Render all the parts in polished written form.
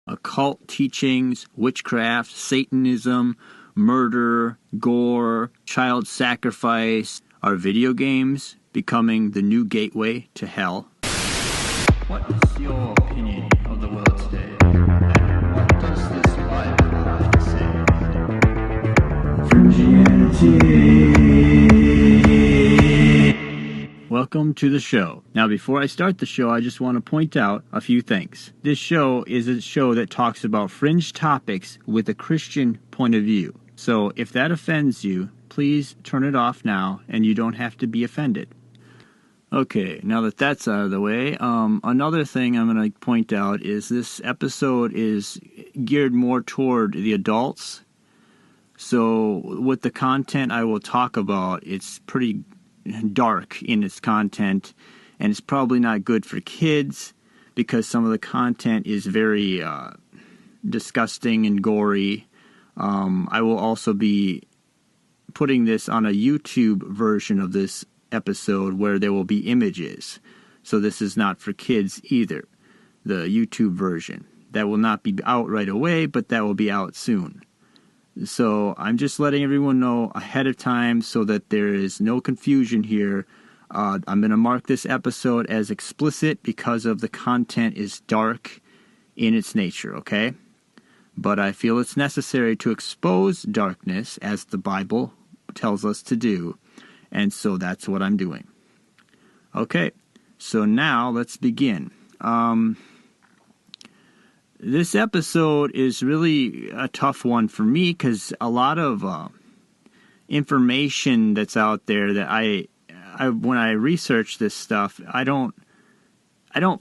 occult teachings, witchcraft, Satanism, murder, gore, child sacrifice. Are video games becoming the new gateway to hell? What is your opinion of the world today? And what does this Bible have to say? Welcome to the show. Now, before I start the show, I just want to point out a few things. This show is a show that talks about fringe topics with a Christian point of view. So if that offends you, please turn it off now, and you don't have to be offended. Okay, now that that's out of the way, another thing I'm going to point out is this episode is geared more toward the adults. So with the content I will talk about, it's pretty dark in its content, and it's probably not good for kids because some of the content is very disgusting and gory. I will also be putting this on a YouTube version of this episode where there will be images. So this is not for kids either, the YouTube version. That will not be out right away, but that will be out soon. So I'm just letting everyone know ahead of time so that there is no confusion here. I'm going to mark this episode as explicit because of the content is dark in its nature, okay? But I feel it's necessary to expose darkness as the Bible tells us to do, and so that's what I'm doing. Okay, so now let's begin. This episode is really a tough one for me because a lot of information that's out there that I when I research this stuff, I don't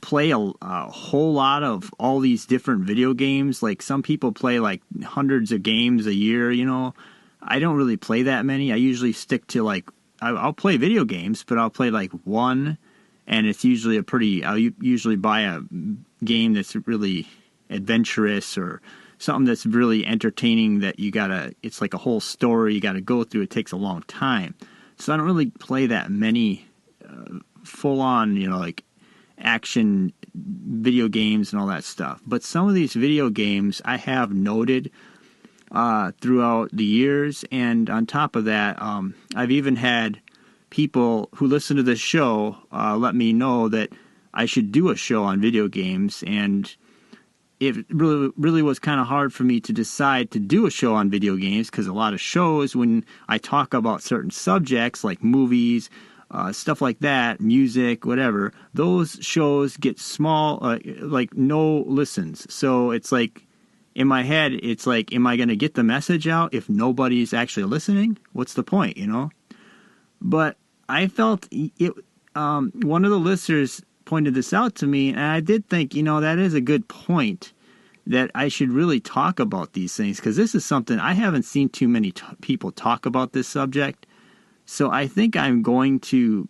play a whole lot of all these different video games. Like some people play like hundreds of games a year, you know. I don't really play that many. I usually stick to like, I'll play video games, but I'll play like one, and it's usually I'll usually buy a game that's really adventurous or something that's really entertaining that it's like a whole story you gotta go through. It takes a long time. So I don't really play that many full-on, like action video games and all that stuff. But some of these video games I have noted throughout the years, and on top of that, I've even had people who listen to this show let me know that I should do a show on video games, and it really was kind of hard for me to decide to do a show on video games because a lot of shows, when I talk about certain subjects like movies, stuff like that, music, whatever, those shows get small, like no listens. So it's like, in my head, it's like, am I going to get the message out if nobody's actually listening? What's the point, But I felt it. One of the listeners pointed this out to me, and I did think, that is a good point, that I should really talk about these things, because this is something I haven't seen too many people talk about this subject. So I think I'm going to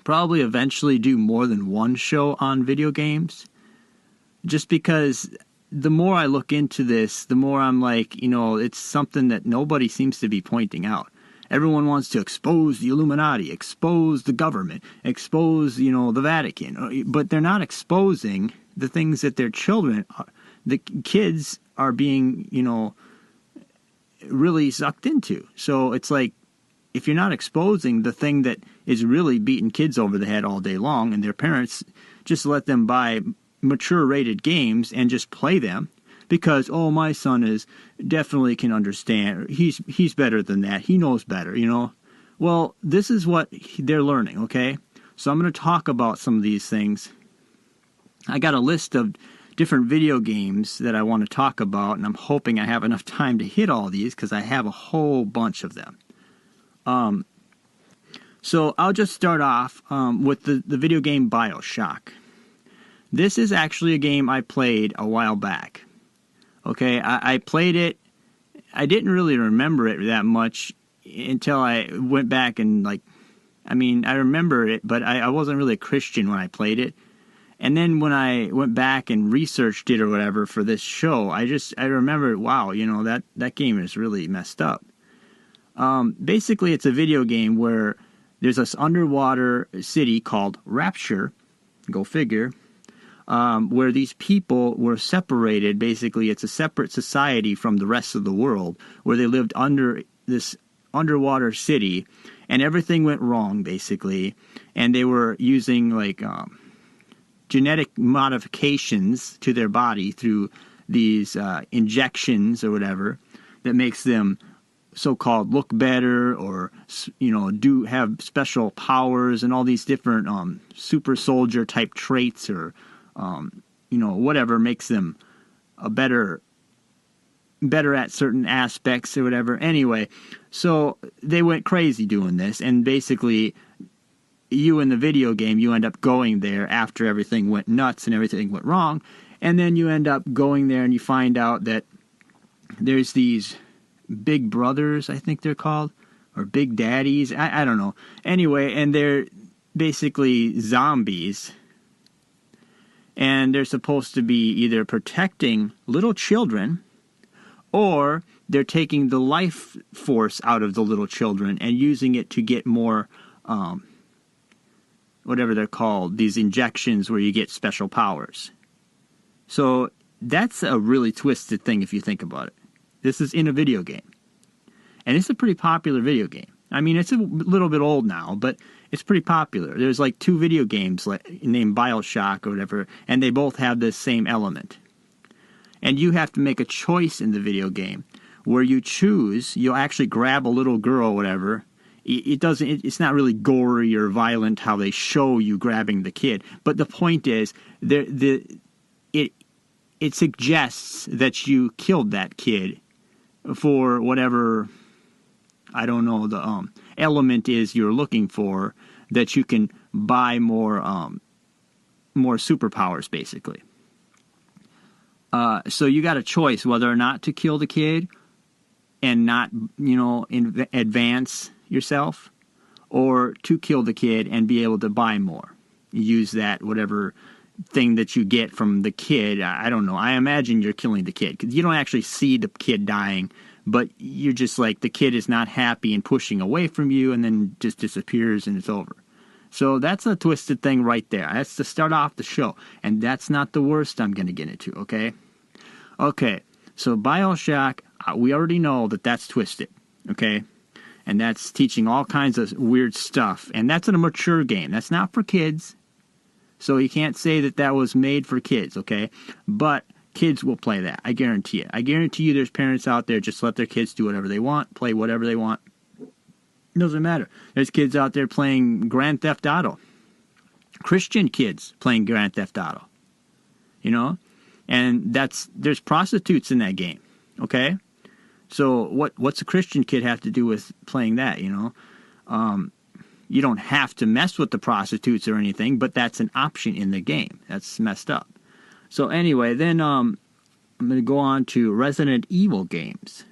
probably eventually do more than one show on video games, just because the more I look into this, the more I'm like, it's something that nobody seems to be pointing out. Everyone wants to expose the Illuminati, expose the government, expose, the Vatican. But they're not exposing the things that their children, the kids are being, really sucked into. So it's like, if you're not exposing the thing that is really beating kids over the head all day long, and their parents just let them buy mature rated games and just play them, because, my son is definitely can understand. He's better than that. He knows better, Well, this is what they're learning, okay? So I'm going to talk about some of these things. I got a list of different video games that I want to talk about, and I'm hoping I have enough time to hit all these because I have a whole bunch of them. So I'll just start off with the video game BioShock. This is actually a game I played a while back. Okay, I played it. I didn't really remember it that much until I went back and I remember it, but I wasn't really a Christian when I played it. And then when I went back and researched it or whatever for this show, I remember, wow, that game is really messed up. Basically, it's a video game where there's this underwater city called Rapture, go figure, where these people were separated. Basically, it's a separate society from the rest of the world, where they lived under this underwater city, and everything went wrong, basically. And they were using, like, genetic modifications to their body through these injections or whatever that makes them so-called look better, or, you know, do have special powers and all these different super soldier type traits, or you know, whatever makes them a better at certain aspects or whatever. Anyway, so they went crazy doing this, and basically you in the video game, you end up going there after everything went nuts and everything went wrong, and then you end up going there and you find out that there's these big brothers, I think they're called, or big daddies, I don't know. Anyway, and they're basically zombies, and they're supposed to be either protecting little children, or they're taking the life force out of the little children and using it to get more, whatever they're called, these injections where you get special powers. So that's a really twisted thing if you think about it. This is in a video game. And it's a pretty popular video game. I mean, it's a little bit old now, but it's pretty popular. There's like 2 video games named BioShock or whatever, and they both have this same element. And you have to make a choice in the video game where you choose, you'll actually grab a little girl or whatever. It's not really gory or violent how they show you grabbing the kid. But the point is, it suggests that you killed that kid for whatever, I don't know, the element is you're looking for, that you can buy more superpowers, basically. So you got a choice whether or not to kill the kid and not, you know, advance yourself, or to kill the kid and be able to buy more. Use that, whatever thing that you get from the kid. I don't know. I imagine you're killing the kid, because you don't actually see the kid dying, but you're just like, the kid is not happy and pushing away from you, and then just disappears and it's over. So that's a twisted thing right there. That's to start off the show. And that's not the worst I'm going to get into, okay? Okay, so BioShock, we already know that that's twisted, okay? And that's teaching all kinds of weird stuff. And that's a mature game. That's not for kids. So you can't say that that was made for kids, okay? But kids will play that. I guarantee it. I guarantee you there's parents out there just let their kids do whatever they want, play whatever they want. It doesn't matter. There's kids out there playing Grand Theft Auto. Christian kids playing Grand Theft Auto. You know? And there's prostitutes in that game, okay? So what's a Christian kid have to do with playing that, you know? You don't have to mess with the prostitutes or anything, but that's an option in the game. That's messed up. So anyway, then I'm going to go on to Resident Evil games.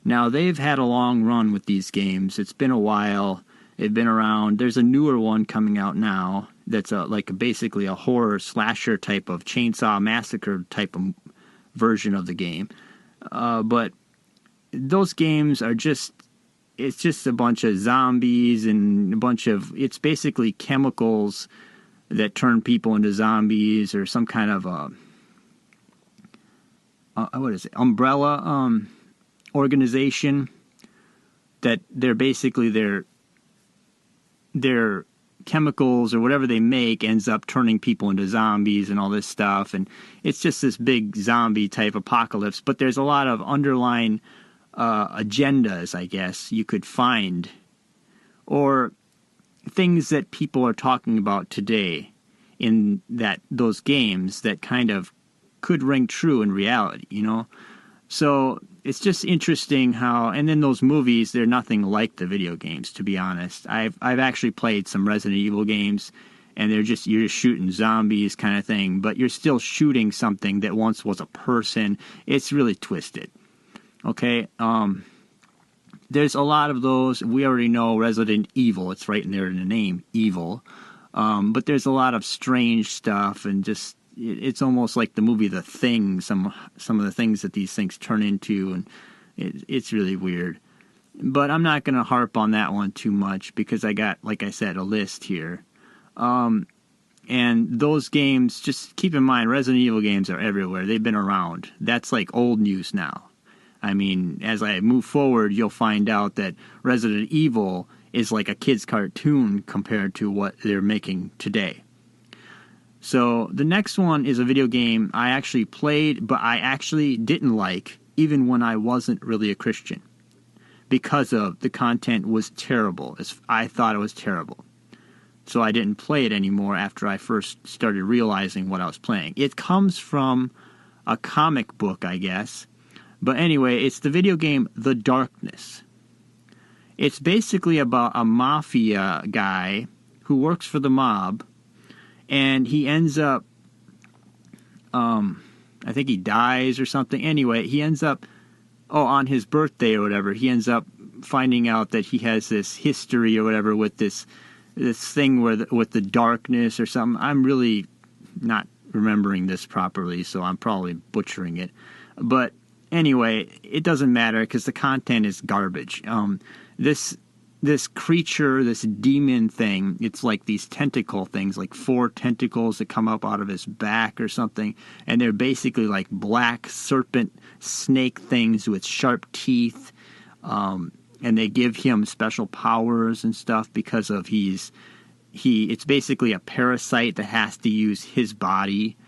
Now, they've had a long run with these games. It's been a while. They've been around. There's a newer one coming out now that's basically a horror slasher type of Chainsaw Massacre type of version of the game. But those games are it's just a bunch of zombies and it's basically chemicals that turn people into zombies, or some kind of umbrella organization that they're basically their chemicals or whatever they make ends up turning people into zombies and all this stuff, and it's just this big zombie type apocalypse. But there's a lot of underlying agendas, I guess you could find, or things that people are talking about today in those games that kind of could ring true in reality, you know? So it's just interesting how, and then those movies, they're nothing like the video games, to be honest. I've actually played some Resident Evil games, and you're just shooting zombies kind of thing, but you're still shooting something that once was a person. It's really twisted. Okay, there's a lot of those. We already know Resident Evil. It's right in there in the name, evil. But there's a lot of strange stuff, and just it's almost like the movie The Thing. Some of the things that these things turn into, and it's really weird. But I'm not going to harp on that one too much, because I got, like I said, a list here. And those games, just keep in mind, Resident Evil games are everywhere. They've been around. That's like old news now. I mean, as I move forward, you'll find out that Resident Evil is like a kid's cartoon compared to what they're making today. So the next one is a video game I actually played, but I actually didn't like, even when I wasn't really a Christian, because of the content was terrible. I thought it was terrible. So I didn't play it anymore after I first started realizing what I was playing. It comes from a comic book, I guess. But anyway, it's the video game The Darkness. It's basically about a mafia guy who works for the mob, and he ends up, I think he dies or something. Anyway, he ends up, on his birthday or whatever, he ends up finding out that he has this history or whatever with this thing with the darkness or something. I'm really not remembering this properly, so I'm probably butchering it. But anyway, it doesn't matter because the content is garbage. This creature, this demon thing, it's like these tentacle things, like 4 tentacles that come up out of his back or something, and they're basically like black serpent snake things with sharp teeth. And they give him special powers and stuff because of it's basically a parasite that has to use his body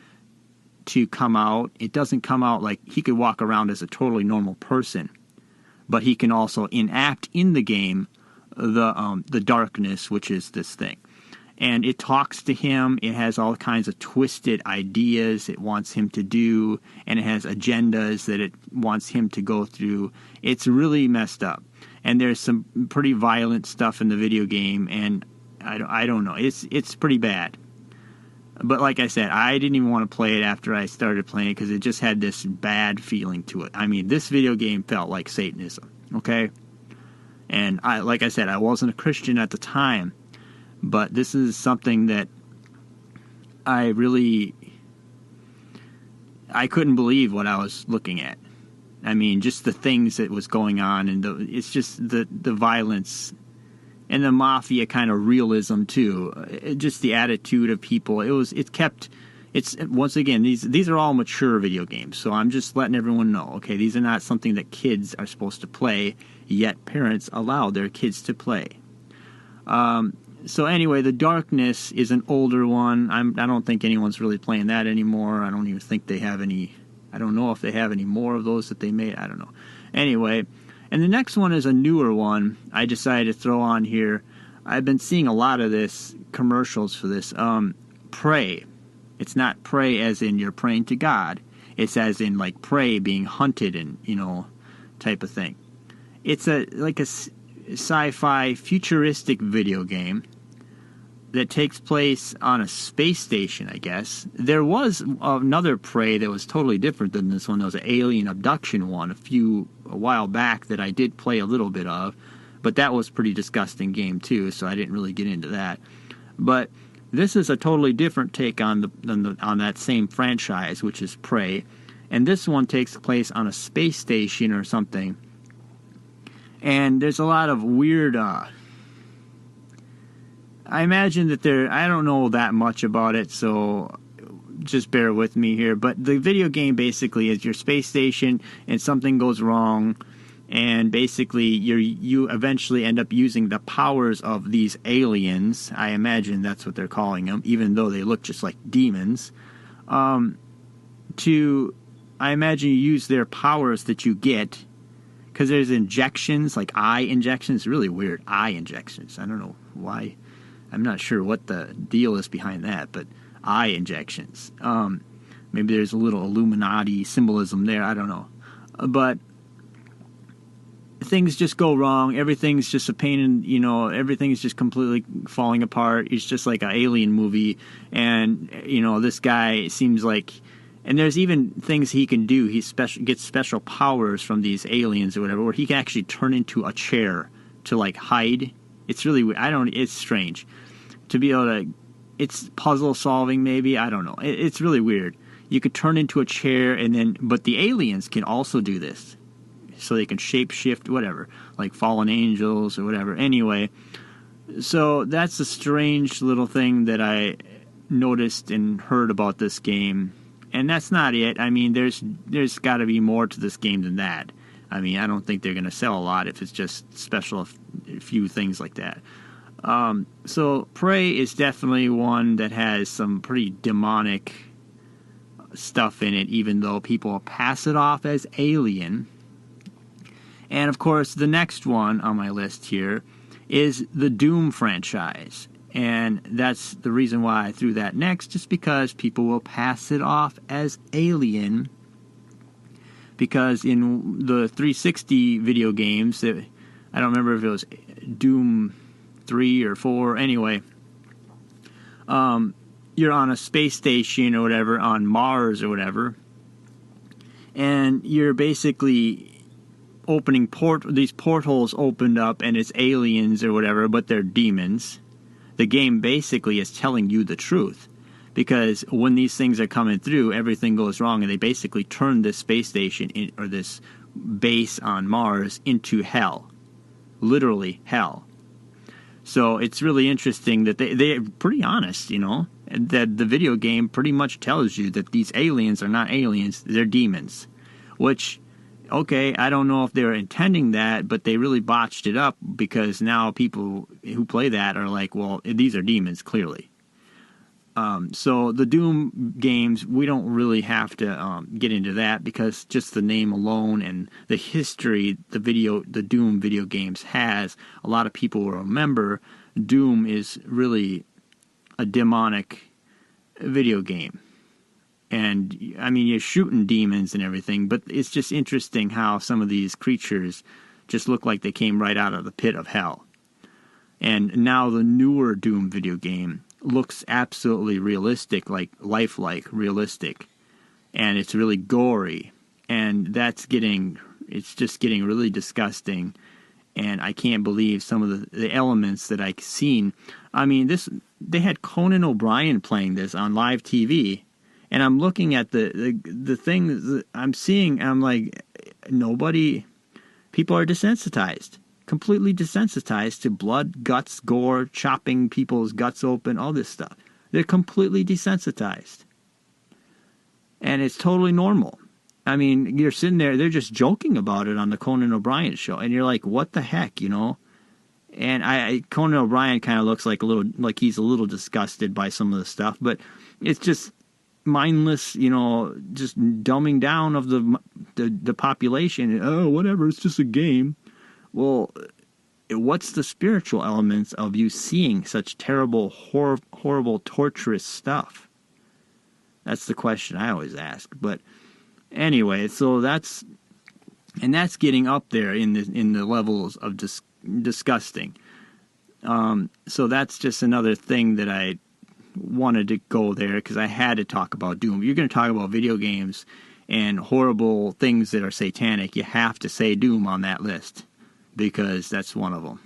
to come out. It doesn't come out like he could walk around as a totally normal person, but he can also enact in the game the darkness, which is this thing. And it talks to him. It has all kinds of twisted ideas it wants him to do, and it has agendas that it wants him to go through. It's really messed up. And there's some pretty violent stuff in the video game, and I don't know. It's pretty bad. But like I said, I didn't even want to play it after I started playing it because it just had this bad feeling to it. I mean, this video game felt like Satanism, okay? And like I said, I wasn't a Christian at the time, but this is something that I couldn't believe what I was looking at. I mean, just the things that was going on, and it's just the violence and the mafia kind of realism too. Just the attitude of people. It's once again, these are all mature video games, so I'm just letting everyone know. Okay, these are not something that kids are supposed to play, yet parents allow their kids to play. So anyway, The Darkness is an older one. I don't think anyone's really playing that anymore. I don't even think they have any. I don't know if they have any more of those that they made. I don't know. Anyway, and the next one is a newer one I decided to throw on here. I've been seeing a lot of this commercials for this. Prey. It's not prey as in you're praying to God. It's as in like prey being hunted and, type of thing. It's like a sci-fi futuristic video game that takes place on a space station, I guess. There was another Prey that was totally different than this one. There was an alien abduction one a while back that I did play a little bit of, but that was a pretty disgusting game too, so I didn't really get into that. But this is a totally different take on that same franchise, which is Prey, and this one takes place on a space station or something. And there's a lot of weird I imagine that I don't know that much about it, so just bear with me here. But the video game basically is your space station and something goes wrong, and basically you eventually end up using the powers of these aliens. I imagine that's what they're calling them, even though they look just like demons. I imagine you use their powers that you get, because there's injections, like eye injections. Really weird eye injections. I don't know why. I'm not sure what the deal is behind that, but eye injections. Maybe there's a little Illuminati symbolism there. I don't know. But things just go wrong. Everything's just a pain in, everything's just completely falling apart. It's just like an alien movie. And, this guy seems like... And there's even things he can do. He gets special powers from these aliens or whatever, where he can actually turn into a chair to, like, hide. It's really weird. It's strange. To be able to... It's puzzle solving, maybe. I don't know. It's really weird. You could turn into a chair, but the aliens can also do this. So they can shape shift, whatever. Like fallen angels or whatever. Anyway, so that's a strange little thing that noticed and heard about this game. And that's not it. I mean, there's got to be more to this game than that. I mean, I don't think they're going to sell a lot if it's just special, a few things like that. So Prey is definitely one that has some pretty demonic stuff in it, even though people pass it off as alien. And of course, the next one on my list here is the Doom franchise. And that's the reason why I threw that next, just because people will pass it off as alien. Because in the 360 video games, I don't remember if it was Doom 3 or 4, anyway, you're on a space station or whatever, on Mars or whatever, and you're basically opening these portholes opened up, and it's aliens or whatever, but they're demons. The game basically is telling you the truth, because when these things are coming through, everything goes wrong, and they basically turn this space station or this base on Mars into hell, literally hell. So it's really interesting that they're pretty honest, you know, that the video game pretty much tells you that these aliens are not aliens, they're demons. Which, okay, I don't know if they were intending that, but they really botched it up, because now people who play that are like, well, these are demons, clearly. So the Doom games, we don't really have to get into that, because just the name alone and the history the Doom video games has, a lot of people will remember Doom is really a demonic video game. And, I mean, you're shooting demons and everything, but it's just interesting how some of these creatures just look like they came right out of the pit of hell. And now the newer Doom video game looks absolutely realistic, like lifelike, realistic. And it's really gory. And it's just getting really disgusting. And I can't believe some of the elements that I've seen. I mean, they had Conan O'Brien playing this on live TV. And I'm looking at the things that I'm seeing, I'm like, people are desensitized. Completely desensitized to blood, guts, gore, chopping people's guts open, all this stuff. They're completely desensitized. And it's totally normal. I mean, you're sitting there, they're just joking about it on the Conan O'Brien show, and you're like, what the heck, you know? And Conan O'Brien kind of looks like he's a little disgusted by some of the stuff, but it's just mindless, you know, just dumbing down of the population. Oh, whatever, it's just a game. Well, what's the spiritual elements of you seeing such terrible, horrible, torturous stuff? That's the question I always ask. But anyway, so that's getting up there in the levels of disgusting. So that's just another thing that I wanted to go there, because I had to talk about Doom. You're going to talk about video games and horrible things that are satanic, you have to say Doom on that list, because that's one of them.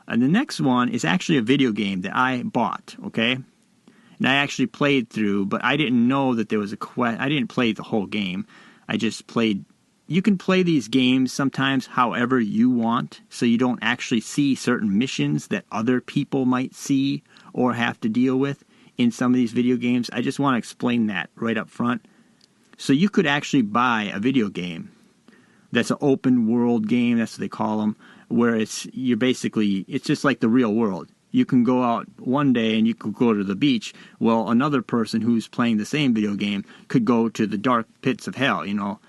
And the next one is actually a video game that I bought, okay? And I actually played through, but I didn't know that there was I didn't play the whole game. I just played. You can play these games sometimes however you want, so you don't actually see certain missions that other people might see or have to deal with in some of these video games. I just want to explain that right up front. So you could actually buy a video game that's an open world game, that's what they call them, where it's just like the real world. You can go out one day and you could go to the beach. Well, another person who's playing the same video game could go to the dark pits of hell, you know.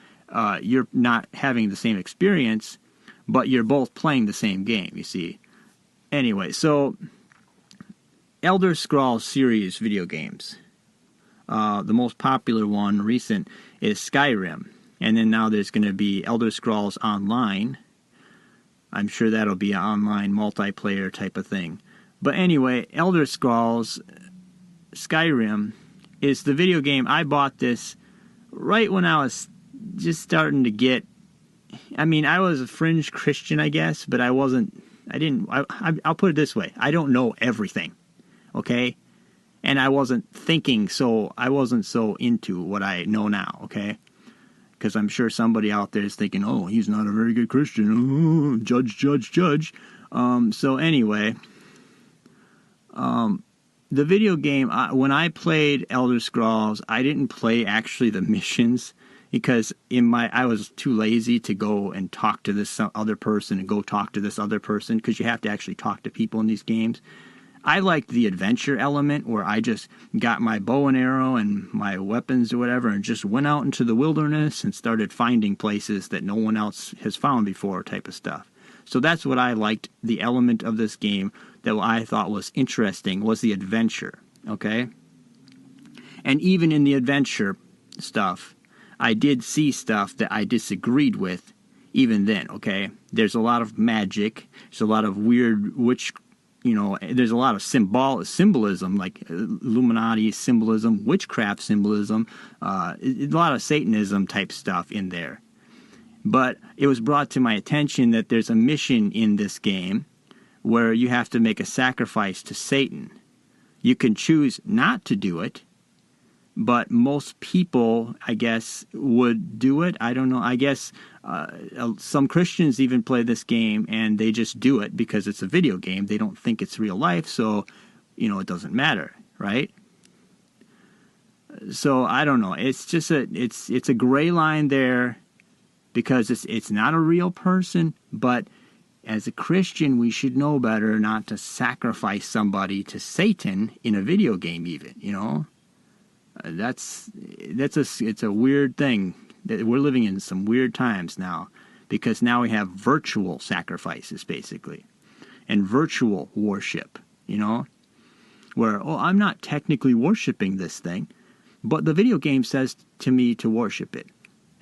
You're not having the same experience, but you're both playing the same game, you see. Anyway, so Elder Scrolls series video games. The most popular one, recent, is Skyrim. And then now there's going to be Elder Scrolls Online. I'm sure that'll be an online multiplayer type of thing. But anyway, Elder Scrolls Skyrim is the video game. I bought this right when I was just starting to get... I mean, I was a fringe Christian, I guess, but I'll put it this way. I don't know everything, okay? And I wasn't so into what I know now, okay? Because I'm sure somebody out there is thinking, oh, he's not a very good Christian. Oh, judge. So anyway, the video game, when I played Elder Scrolls, I didn't play actually the missions because I was too lazy to go and talk to this other person and go talk to this other person, because you have to actually talk to people in these games. I liked the adventure element where I just got my bow and arrow and my weapons or whatever and just went out into the wilderness and started finding places that no one else has found before, type of stuff. So that's what I liked, the element of this game that I thought was interesting, was the adventure, okay? And even in the adventure stuff, I did see stuff that I disagreed with even then, okay? There's a lot of magic, there's a lot of weird there's a lot of symbolism, like Illuminati symbolism, witchcraft symbolism, a lot of Satanism type stuff in there. But it was brought to my attention that there's a mission in this game where you have to make a sacrifice to Satan. You can choose not to do it, but most people, I guess, would do it. I don't know. I guess some Christians even play this game and they just do it because it's a video game. They don't think it's real life, so, it doesn't matter, right? So I don't know. It's just it's a gray line there, because it's not a real person, but as a Christian, we should know better not to sacrifice somebody to Satan in a video game even, It's a weird thing. We're living in some weird times now, because now we have virtual sacrifices, basically, and virtual worship, where, I'm not technically worshiping this thing, but the video game says to me to worship it.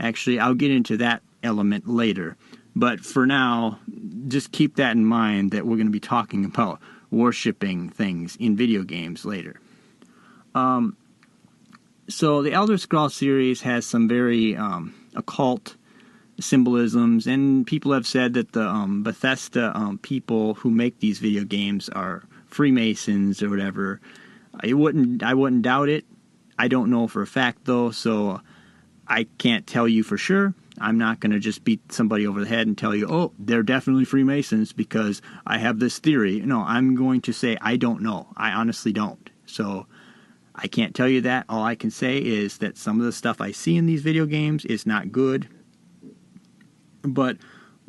Actually, I'll get into that element later, but for now, just keep that in mind, that we're going to be talking about worshiping things in video games later. So the Elder Scrolls series has some very occult symbolisms, and people have said that the Bethesda people who make these video games are Freemasons or whatever. I wouldn't doubt it. I don't know for a fact though, so I can't tell you for sure. I'm not going to just beat somebody over the head and tell you, oh, they're definitely Freemasons because I have this theory. No, I'm going to say I don't know. I honestly don't. So I can't tell you that. All I can say is that some of the stuff I see in these video games is not good. But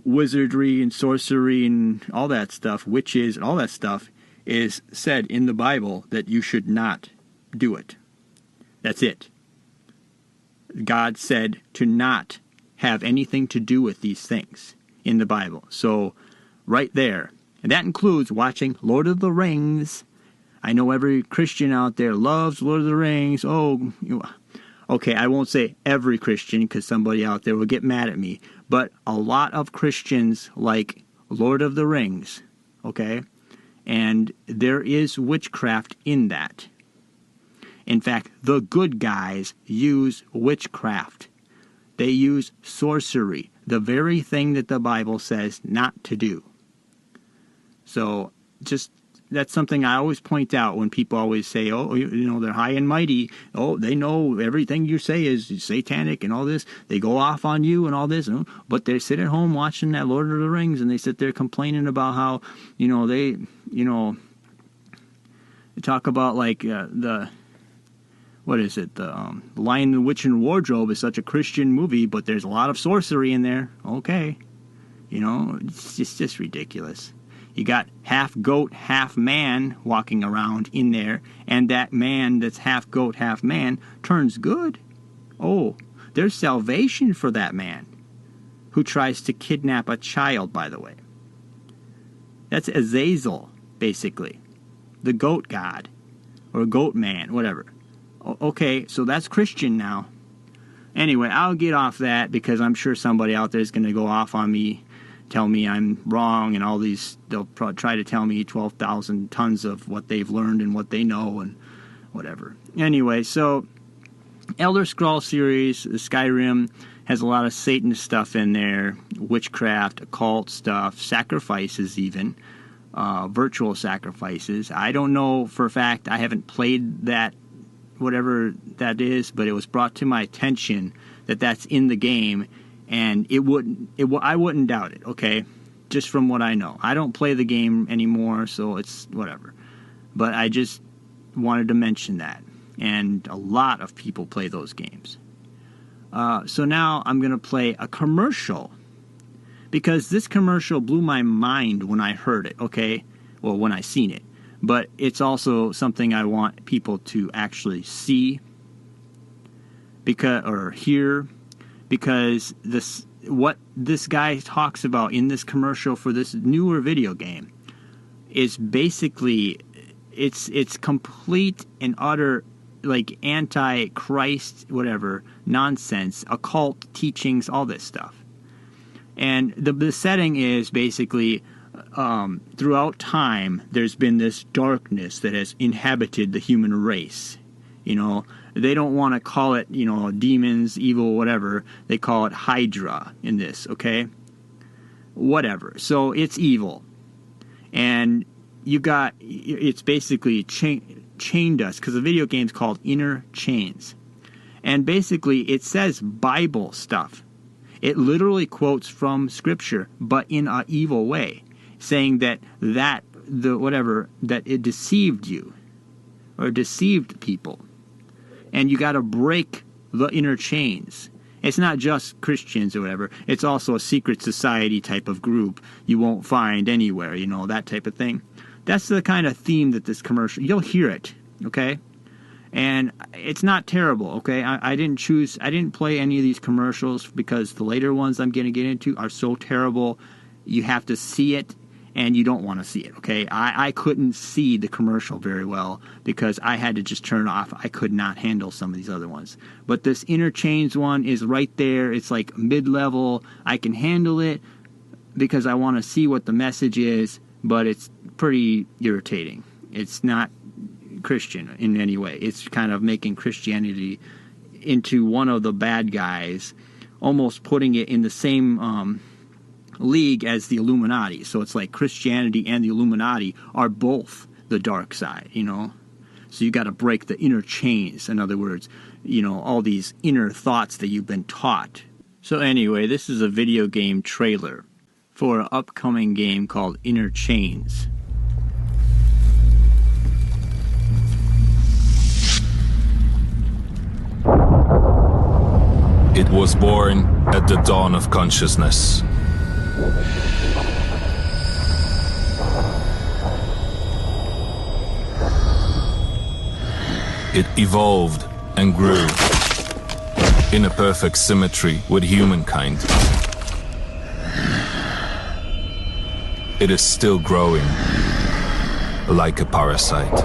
wizardry and sorcery and all that stuff, witches and all that stuff, is said in the Bible that you should not do it. That's it. God said to not have anything to do with these things in the Bible. So, right there. And that includes watching Lord of the Rings. I know every Christian out there loves Lord of the Rings. Okay, I won't say every Christian because somebody out there will get mad at me. But a lot of Christians like Lord of the Rings. Okay? And there is witchcraft in that. In fact, the good guys use witchcraft. They use sorcery, the very thing that the Bible says not to do. So, that's something I always point out when people always say, they're high and mighty. Oh, they know everything you say is satanic and all this. They go off on you and all this. But they sit at home watching that Lord of the Rings and they sit there complaining about how, they talk about like what is it? The Lion, the Witch, and Wardrobe is such a Christian movie, but there's a lot of sorcery in there. Okay. It's just ridiculous. You got half goat, half man walking around in there, and that man that's half goat, half man turns good. Oh, there's salvation for that man who tries to kidnap a child, by the way. That's Azazel, basically. The goat god, or goat man, whatever. Okay, so that's Christian now. Anyway, I'll get off that because I'm sure somebody out there is going to go off on me, tell me I'm wrong, and all these, they'll try to tell me 12,000 tons of what they've learned and what they know and whatever. Anyway, so Elder Scrolls series, Skyrim, has a lot of Satan stuff in there, witchcraft, occult stuff, sacrifices even, virtual sacrifices. I don't know for a fact, I haven't played that, whatever that is, but it was brought to my attention that that's in the game, and I wouldn't doubt it, okay? Just from what I know. I don't play the game anymore, so it's whatever. But wanted to mention that. And a lot of people play those games. So now I'm going to play a commercial, because this commercial blew my mind when I heard it, okay? Well, when I seen it. But it's also something I want people to actually see or hear, because what this guy talks about in this commercial for this newer video game is basically it's complete and utter, like, anti-Christ, whatever, nonsense, occult teachings, all this stuff. And the setting is basically, throughout time, there's been this darkness that has inhabited the human race. You know, they don't want to call it, you know, demons, evil, whatever. They call it Hydra in this, okay? Whatever. So it's evil. And it's basically chained us, because the video game's called Inner Chains. And basically it says Bible stuff. It literally quotes from Scripture, but in an evil way, saying that it deceived you or deceived people. And you got to break the inner chains. It's not just Christians or whatever. It's also a secret society type of group you won't find anywhere, you know, that type of thing. That's the kind of theme that this commercial, you'll hear it, okay? And it's not terrible, okay? I didn't play any of these commercials because the later ones I'm going to get into are so terrible. You have to see it, and you don't want to see it, okay? I couldn't see the commercial very well because I had to just turn it off. I could not handle some of these other ones. But this Inner Chains one is right there. It's like mid-level. I can handle it because I want to see what the message is, but it's pretty irritating. It's not Christian in any way. It's kind of making Christianity into one of the bad guys, almost putting it in the same league as the Illuminati. So it's like Christianity and the Illuminati are both the dark side, you know? So you got to break the inner chains. In other words, you know, all these inner thoughts that you've been taught. So anyway, this is a video game trailer for an upcoming game called Inner Chains. It was born at the dawn of consciousness. It evolved and grew in a perfect symmetry with humankind. It is still growing like a parasite.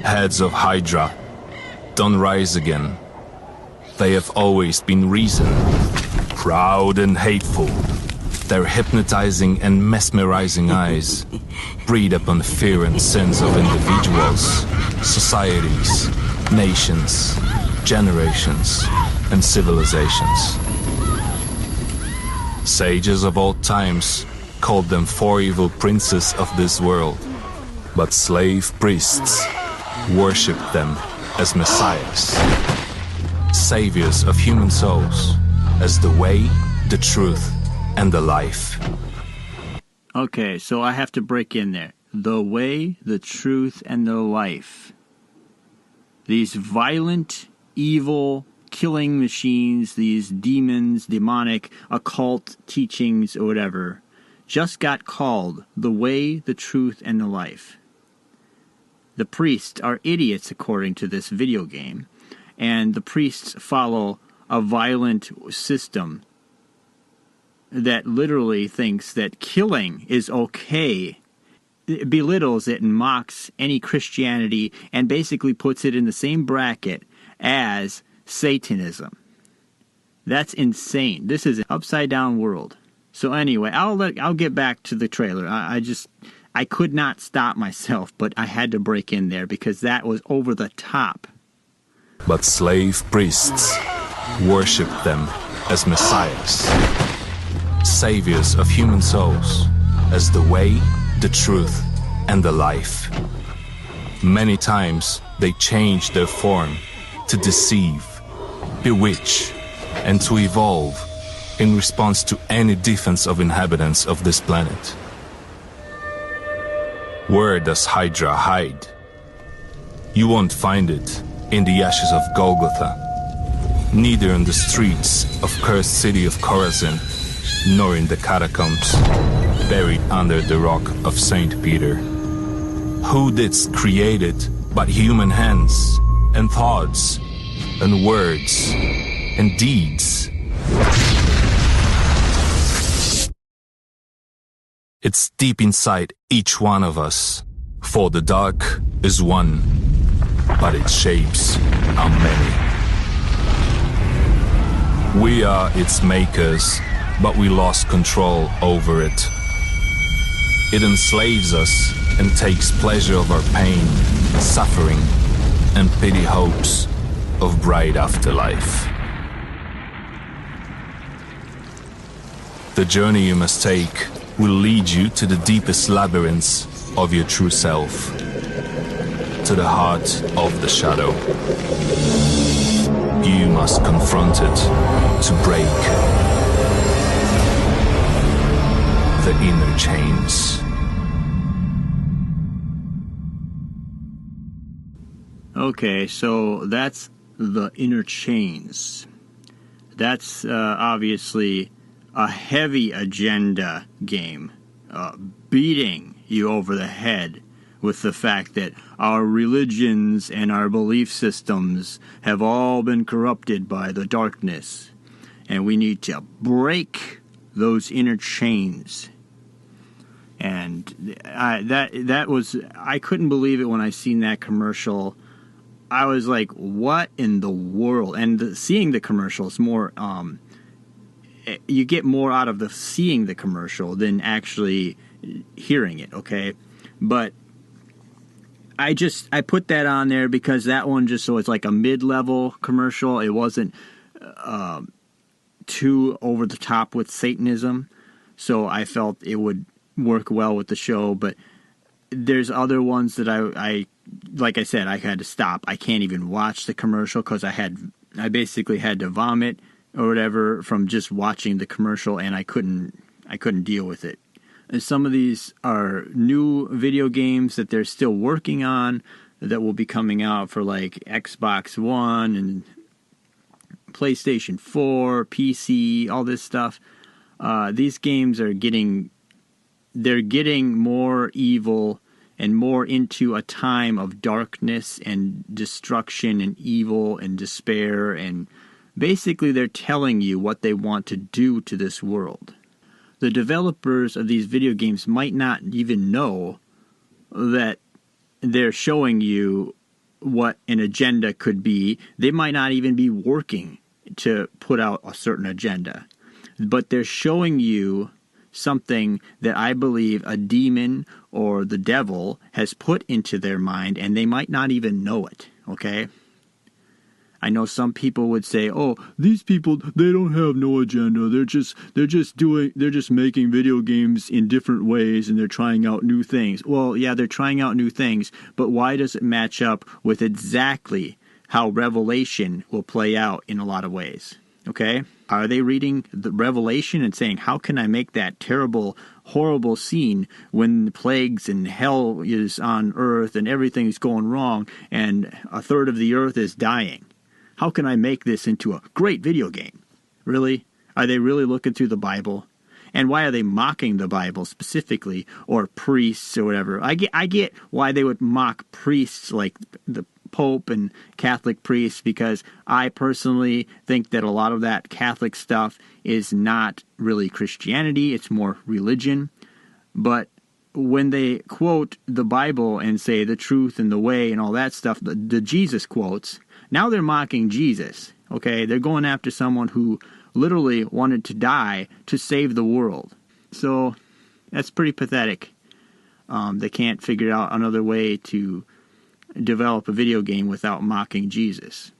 Heads of Hydra don't rise again. They have always been reason, proud and hateful. Their hypnotizing and mesmerizing eyes breed upon fear and sins of individuals, societies, nations, generations, and civilizations. Sages of old times called them four evil princes of this world, but slave priests worshipped them as messiahs, saviors of human souls, as the way, the truth, and the life. Okay, so I have to break in there. The way, the truth, and the life. These violent, evil, killing machines, these demons, demonic, occult teachings, or whatever, just got called the way, the truth, and the life. The priests are idiots according to this video game, and the priests follow a violent system that literally thinks that killing is okay. It belittles it and mocks any Christianity and basically puts it in the same bracket as Satanism. That's insane. This is an upside down world. So anyway, I'll get back to the trailer. I could not stop myself, but I had to break in there because that was over the top. But slave priests worshipped them as messiahs, saviors of human souls, as the way, the truth, and the life. Many times they changed their form to deceive, bewitch, and to evolve in response to any defense of inhabitants of this planet. Where does Hydra hide? You won't find it in the ashes of Golgotha, neither in the streets of cursed city of Chorazin, nor in the catacombs buried under the rock of Saint Peter. Who didst create it but human hands and thoughts and words and deeds? It's deep inside each one of us, for the dark is one, but its shapes are many. We are its makers, but we lost control over it. It enslaves us and takes pleasure of our pain, suffering, and pity hopes of bright afterlife. The journey you must take will lead you to the deepest labyrinths of your true self, to the heart of the shadow. You must confront it to break the inner chains. Okay, so that's the inner chains. That's obviously a heavy agenda game, beating you over the head with the fact that our religions and our belief systems have all been corrupted by the darkness, and we need to break those inner chains. And I couldn't believe it when I seen that commercial. I was like, what in the world? And seeing the commercial is more, you get more out of seeing the commercial than actually hearing it, okay? But I put that on there because that one just, so it's like a mid-level commercial. It wasn't too over the top with Satanism, so I felt it would work well with the show. But there's other ones that I like I said, I had to stop. I can't even watch the commercial because I basically had to vomit or whatever from just watching the commercial, and I couldn't deal with it. And some of these are new video games that they're still working on that will be coming out for like Xbox One and PlayStation 4, PC, all this stuff. These games are getting more evil and more into a time of darkness and destruction and evil and despair, and basically they're telling you what they want to do to this world. The developers of these video games might not even know that they're showing you what an agenda could be. They might not even be working to put out a certain agenda. But they're showing you something that I believe a demon or the devil has put into their mind, and they might not even know it, okay? I know some people would say, "Oh, these people, they don't have no agenda. They're just making video games in different ways, and they're trying out new things." Well, yeah, they're trying out new things, but why does it match up with exactly how Revelation will play out in a lot of ways? Okay? Are they reading the Revelation and saying, "How can I make that terrible, horrible scene when the plagues and hell is on earth and everything's going wrong and a third of the earth is dying? How can I make this into a great video game?" Really? Are they really looking through the Bible? And why are they mocking the Bible specifically, or priests or whatever? I get why they would mock priests like the Pope and Catholic priests, because I personally think that a lot of that Catholic stuff is not really Christianity, it's more religion. But when they quote the Bible and say the truth and the way and all that stuff, the Jesus quotes, now they're mocking Jesus, okay? They're going after someone who literally wanted to die to save the world. So that's pretty pathetic. They can't figure out another way to develop a video game without mocking Jesus.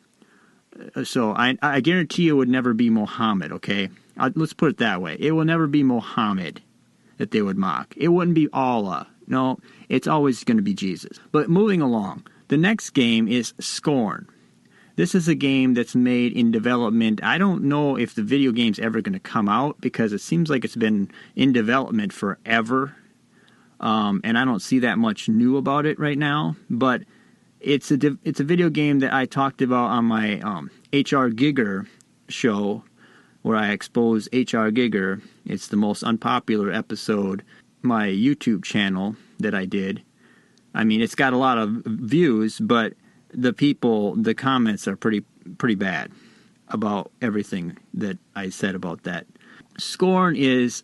So I guarantee you it would never be Muhammad, okay? Let's put it that way. It will never be Muhammad that they would mock. It wouldn't be Allah. No, it's always going to be Jesus. But moving along, the next game is Scorn. This is a game that's made in development. I don't know if the video game's ever going to come out, because it seems like it's been in development forever. And I don't see that much new about it right now. But it's a video game that I talked about on my H.R. Giger show, where I expose H.R. Giger. It's the most unpopular episode, my YouTube channel that I did. I mean, it's got a lot of views, but the comments are pretty bad about everything that I said about that. Scorn is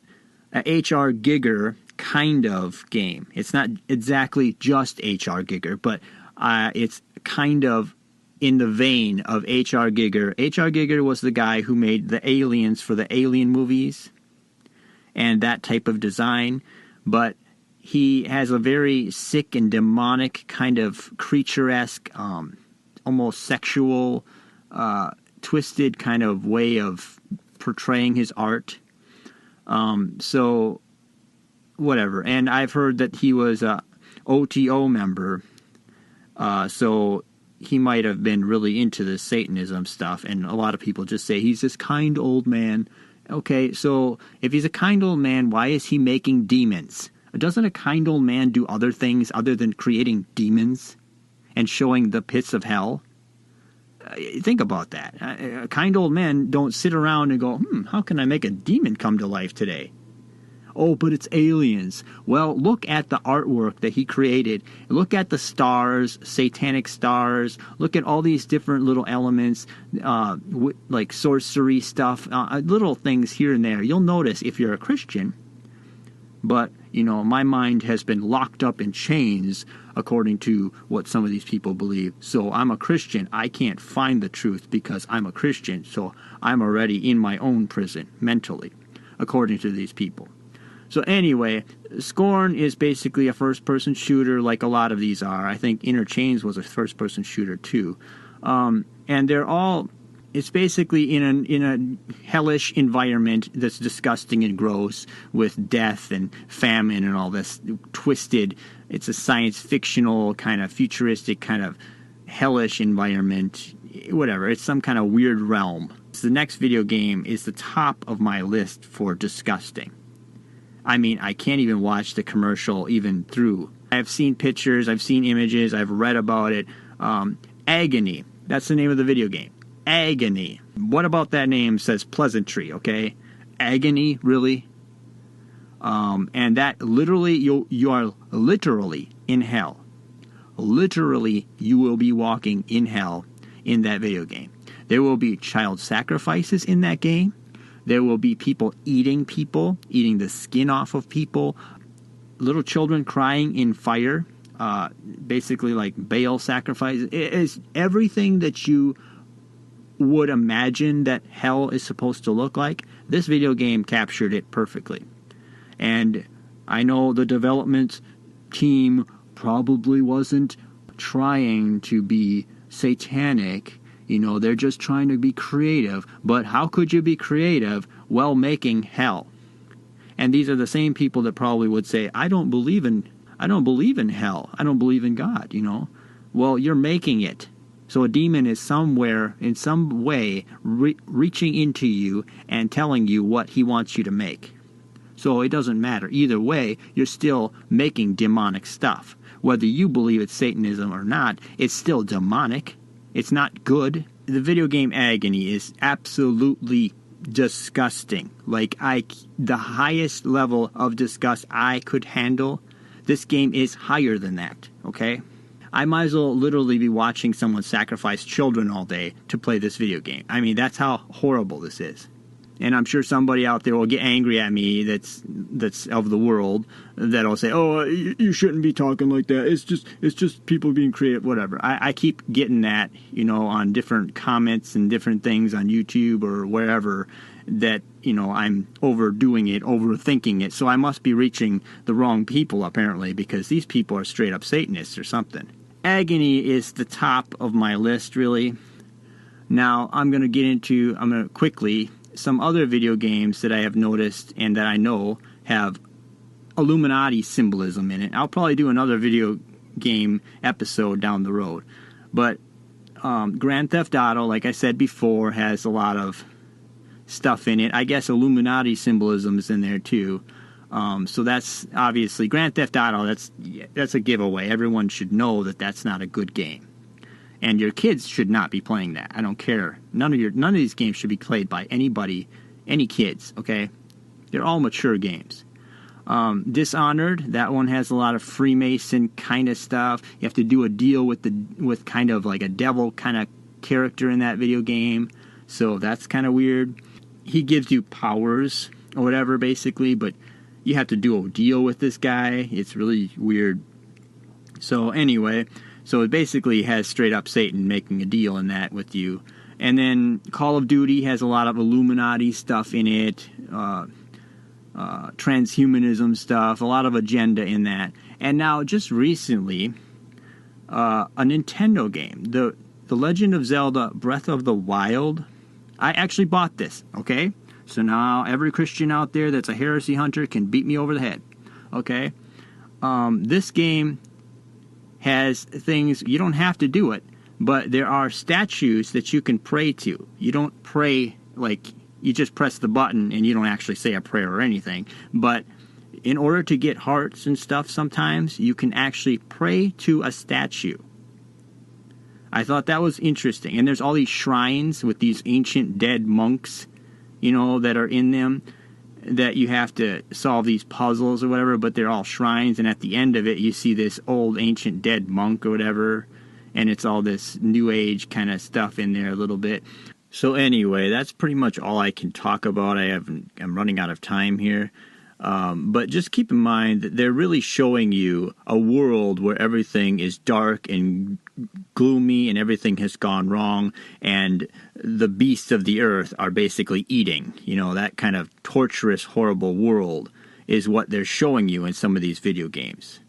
a H.R. Giger kind of game. It's not exactly just H.R. Giger, but it's kind of in the vein of H.R. Giger. H.R. Giger was the guy who made the aliens for the Alien movies and that type of design, but he has a very sick and demonic kind of creature-esque, almost sexual, twisted kind of way of portraying his art. So, whatever. And I've heard that he was a OTO member, so he might have been really into this Satanism stuff. And a lot of people just say he's this kind old man. Okay, so if he's a kind old man, why is he making demons? Doesn't a kind old man do other things other than creating demons and showing the pits of hell? Think about that. A kind old man don't sit around and go, how can I make a demon come to life today? Oh, but it's aliens. Well, look at the artwork that he created. Look at the stars, satanic stars. Look at all these different little elements, like sorcery stuff, little things here and there. You'll notice if you're a Christian. But, my mind has been locked up in chains according to what some of these people believe. So I'm a Christian. I can't find the truth because I'm a Christian. So I'm already in my own prison mentally, according to these people. So anyway, Scorn is basically a first-person shooter like a lot of these are. I think Inner Chains was a first-person shooter too. And they're all... It's basically in a hellish environment that's disgusting and gross, with death and famine and all this twisted. It's a science fictional kind of futuristic kind of hellish environment. Whatever. It's some kind of weird realm. So the next video game is the top of my list for disgusting. I mean, I can't even watch the commercial even through. I've seen pictures, I've seen images, I've read about it. Agony. That's the name of the video game. Agony. What about that name says pleasantry, okay? Agony, really? And that literally, you are literally in hell. Literally, you will be walking in hell in that video game. There will be child sacrifices in that game. There will be people, eating the skin off of people. Little children crying in fire. Basically like Baal sacrifice. It is everything that you would imagine that hell is supposed to look like. This video game captured it perfectly. And I know the development team probably wasn't trying to be satanic. They're just trying to be creative. But how could you be creative while making hell? And these are the same people that probably would say, I don't believe in hell. I don't believe in God, Well, you're making it. So a demon is somewhere, in some way, reaching into you and telling you what he wants you to make. So it doesn't matter. Either way, you're still making demonic stuff. Whether you believe it's Satanism or not, it's still demonic. It's not good. The video game Agony is absolutely disgusting. Like, the highest level of disgust I could handle, this game is higher than that, okay? I might as well literally be watching someone sacrifice children all day to play this video game. I mean, that's how horrible this is. And I'm sure somebody out there will get angry at me that's of the world, that'll say, oh, you shouldn't be talking like that. It's just people being creative, whatever. I keep getting that, on different comments and different things on YouTube or wherever, that, I'm overdoing it, overthinking it. So I must be reaching the wrong people, apparently, because these people are straight up Satanists or something. Agony is the top of my list, really. Now, I'm going to quickly, some other video games that I have noticed and that I know have Illuminati symbolism in it. I'll probably do another video game episode down the road. But Grand Theft Auto, like I said before, has a lot of stuff in it. I guess Illuminati symbolism is in there too. So that's obviously Grand Theft Auto. That's a giveaway. Everyone should know that that's not a good game, and your kids should not be playing that. I don't care. None of these games should be played by anybody, any kids. Okay, they're all mature games. Dishonored, that one has a lot of Freemason kind of stuff. You have to do a deal with kind of like a devil kind of character in that video game, so that's kind of weird. He gives you powers or whatever, basically, but you have to do a deal with this guy. It's really weird. So anyway, so it basically has straight up Satan making a deal in that with you. And then Call of Duty has a lot of Illuminati stuff in it, transhumanism stuff, a lot of agenda in that. And now, just recently, a Nintendo game, The Legend of Zelda Breath of the Wild. I actually bought this, okay? So now every Christian out there that's a heresy hunter can beat me over the head, okay? This game has things, you don't have to do it, but there are statues that you can pray to. You don't pray like you just press the button and you don't actually say a prayer or anything. But in order to get hearts and stuff sometimes, you can actually pray to a statue. I thought that was interesting. And there's all these shrines with these ancient dead monks, you know, that are in them, that you have to solve these puzzles or whatever, but they're all shrines, and at the end of it you see this old ancient dead monk or whatever, and it's all this new age kind of stuff in there a little bit. So anyway, that's pretty much all I can talk about. I'm running out of time here. But just keep in mind that they're really showing you a world where everything is dark and gloomy and everything has gone wrong, and the beasts of the earth are basically eating. You know, that kind of torturous, horrible world is what they're showing you in some of these video games.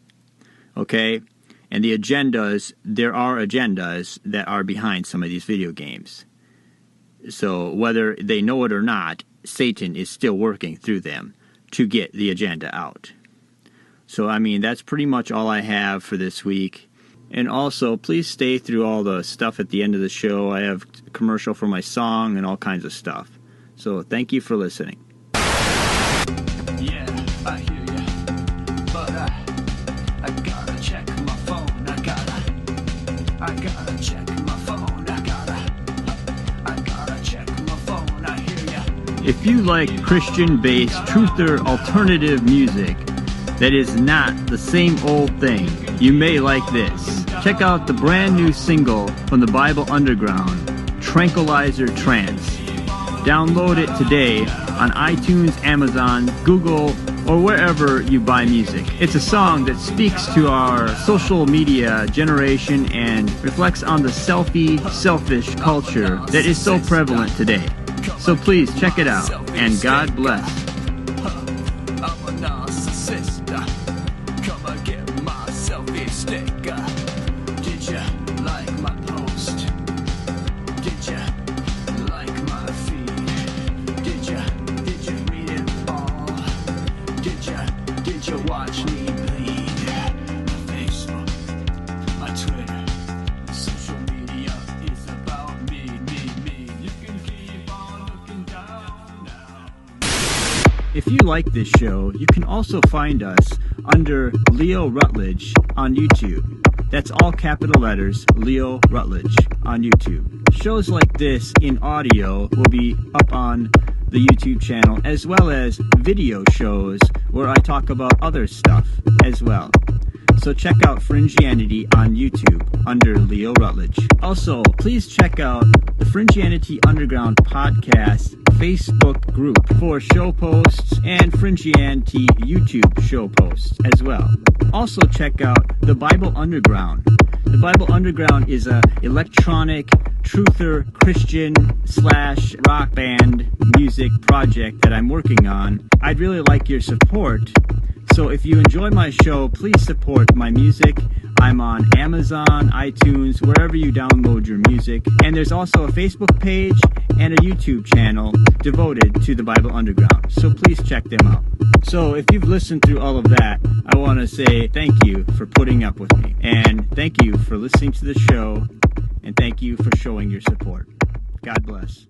Okay? And the agendas, there are agendas that are behind some of these video games. So whether they know it or not, Satan is still working through them to get the agenda out. So, I mean, that's pretty much all I have for this week. And also, please stay through all the stuff at the end of the show. I have a commercial for my song and all kinds of stuff. So, thank you for listening. Yeah, I hear ya. But I gotta check my phone. I gotta check my phone. I gotta check my phone. I hear ya. If you like Christian-based, truther, alternative music that is not the same old thing, you may like this. Check out the brand new single from the Bible Underground, Tranquilizer Trance. Download it today on iTunes, Amazon, Google, or wherever you buy music. It's a song that speaks to our social media generation and reflects on the selfie, selfish culture that is so prevalent today. So please check it out, and God bless. I'm a narcissist. Come and get my selfie stick. Did ya like my post? Did ya like my feed? Did ya read it all? Did ya watch me bleed? My Facebook, my Twitter, social media is about me. You can keep on looking down now. If you like this show, you can also find us under Leo Rutledge on YouTube. That's all capital letters, Leo Rutledge on YouTube. Shows like this in audio will be up on the YouTube channel, as well as video shows where I talk about other stuff as well. So check out Fringianity on YouTube under Leo Rutledge. Also, please check out the Fringianity Underground podcast Facebook group for show posts and Fringianity YouTube show posts as well. Also check out the Bible Underground. The Bible Underground is a electronic, truther, Christian / rock band music project that I'm working on. I'd really like your support. So if you enjoy my show, please support my music. I'm on Amazon, iTunes, wherever you download your music. And there's also a Facebook page and a YouTube channel devoted to the Bible Underground. So please check them out. So if you've listened through all of that, I want to say thank you for putting up with me. And thank you for listening to the show. and thank you for showing your support. God bless.